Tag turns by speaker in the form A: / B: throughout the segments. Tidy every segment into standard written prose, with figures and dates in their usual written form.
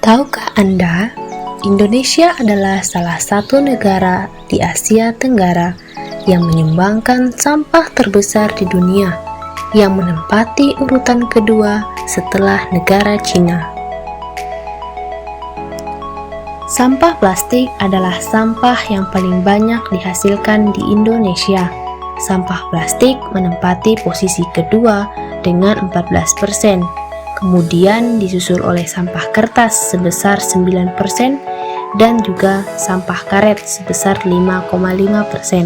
A: Tahukah Anda, Indonesia adalah salah satu negara di Asia Tenggara yang menyumbangkan sampah terbesar di dunia, yang menempati urutan kedua setelah negara Cina. Sampah plastik adalah sampah yang paling banyak dihasilkan di Indonesia. Sampah plastik menempati posisi kedua dengan 14%. Kemudian disusul oleh sampah kertas sebesar 9% dan juga sampah karet sebesar 5,5%.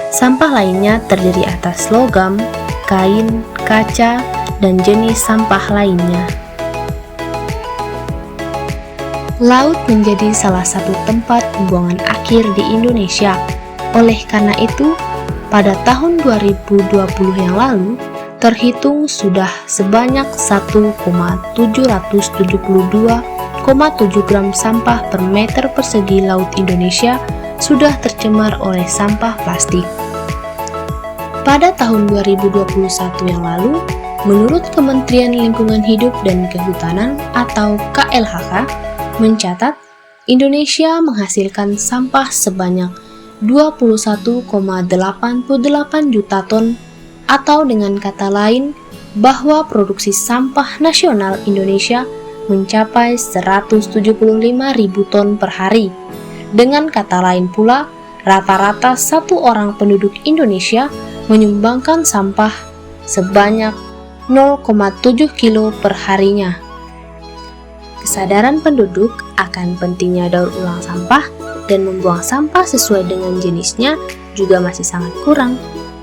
A: Sampah lainnya terdiri atas logam, kain, kaca, dan jenis sampah lainnya. Laut menjadi salah satu tempat pembuangan akhir di Indonesia. Oleh karena itu, pada tahun 2020 yang lalu, terhitung sudah sebanyak 1,772,7 gram sampah per meter persegi laut Indonesia sudah tercemar oleh sampah plastik. Pada tahun 2021 yang lalu, menurut Kementerian Lingkungan Hidup dan Kehutanan atau KLHK, mencatat Indonesia menghasilkan sampah sebanyak 21,88 juta ton, atau dengan kata lain, bahwa produksi sampah nasional Indonesia mencapai 175.000 ton per hari. Dengan kata lain pula, rata-rata satu orang penduduk Indonesia menyumbangkan sampah sebanyak 0,7 kilo per harinya. Kesadaran penduduk akan pentingnya daur ulang sampah dan membuang sampah sesuai dengan jenisnya juga masih sangat kurang.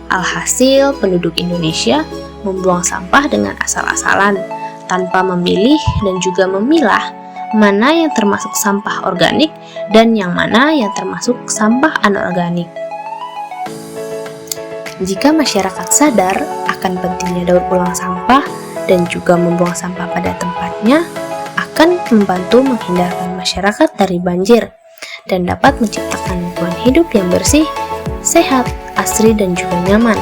A: Alhasil, penduduk Indonesia membuang sampah dengan asal-asalan, tanpa memilih dan juga memilah mana yang termasuk sampah organik dan yang mana yang termasuk sampah anorganik. Jika masyarakat sadar akan pentingnya daur ulang sampah dan juga membuang sampah pada tempatnya, akan membantu menghindarkan masyarakat dari banjir dan dapat menciptakan lingkungan hidup yang bersih, sehat, asri, dan juga nyaman.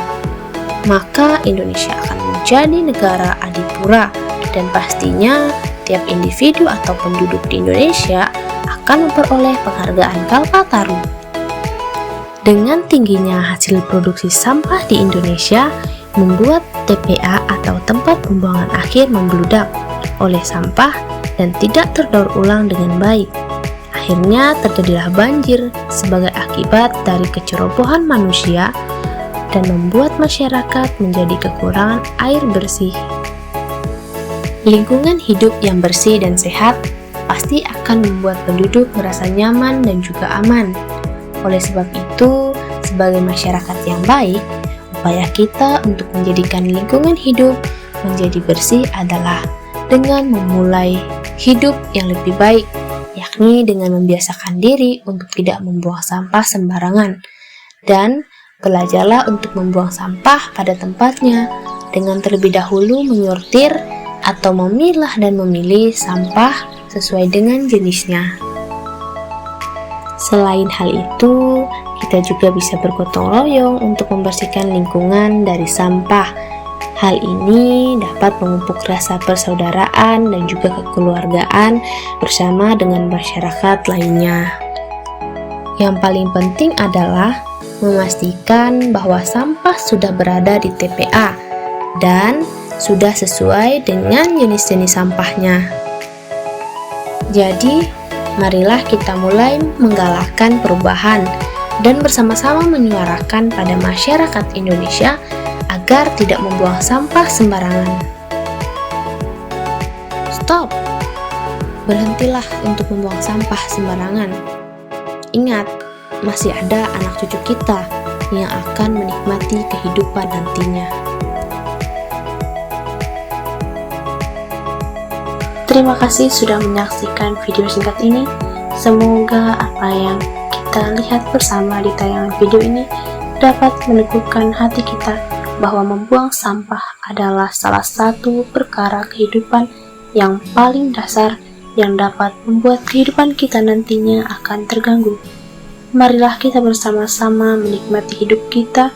A: Maka Indonesia akan menjadi negara adipura, dan pastinya tiap individu atau penduduk di Indonesia akan memperoleh penghargaan Kalpataru. Dengan tingginya hasil produksi sampah di Indonesia, membuat TPA atau tempat pembuangan akhir membludak oleh sampah dan tidak terdaur ulang dengan baik. Akhirnya terjadilah banjir sebagai akibat dari kecerobohan manusia dan membuat masyarakat menjadi kekurangan air bersih. Lingkungan hidup yang bersih dan sehat pasti akan membuat penduduk merasa nyaman dan juga aman. Oleh sebab itu, sebagai masyarakat yang baik, upaya kita untuk menjadikan lingkungan hidup menjadi bersih adalah dengan memulai hidup yang lebih baik, yakni dengan membiasakan diri untuk tidak membuang sampah sembarangan, dan belajarlah untuk membuang sampah pada tempatnya dengan terlebih dahulu menyortir atau memilah dan memilih sampah sesuai dengan jenisnya. Selain hal itu, kita juga bisa bergotong royong untuk membersihkan lingkungan dari sampah. Hal ini dapat memupuk rasa persaudaraan dan juga kekeluargaan bersama dengan masyarakat lainnya. Yang paling penting adalah memastikan bahwa sampah sudah berada di TPA dan sudah sesuai dengan jenis-jenis sampahnya. Jadi, marilah kita mulai menggalakkan perubahan dan bersama-sama menyuarakan pada masyarakat Indonesia agar tidak membuang sampah sembarangan. Stop! Berhentilah untuk membuang sampah sembarangan. Ingat, masih ada anak cucu kita yang akan menikmati kehidupan nantinya. Terima kasih sudah menyaksikan video singkat ini. Semoga apa yang kita lihat bersama di tayangan video ini dapat meneguhkan hati kita bahwa membuang sampah adalah salah satu perkara kehidupan yang paling dasar yang dapat membuat kehidupan kita nantinya akan terganggu. Marilah kita bersama-sama menikmati hidup kita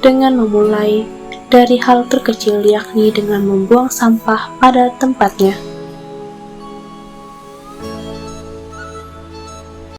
A: dengan memulai dari hal terkecil, yakni dengan membuang sampah pada tempatnya.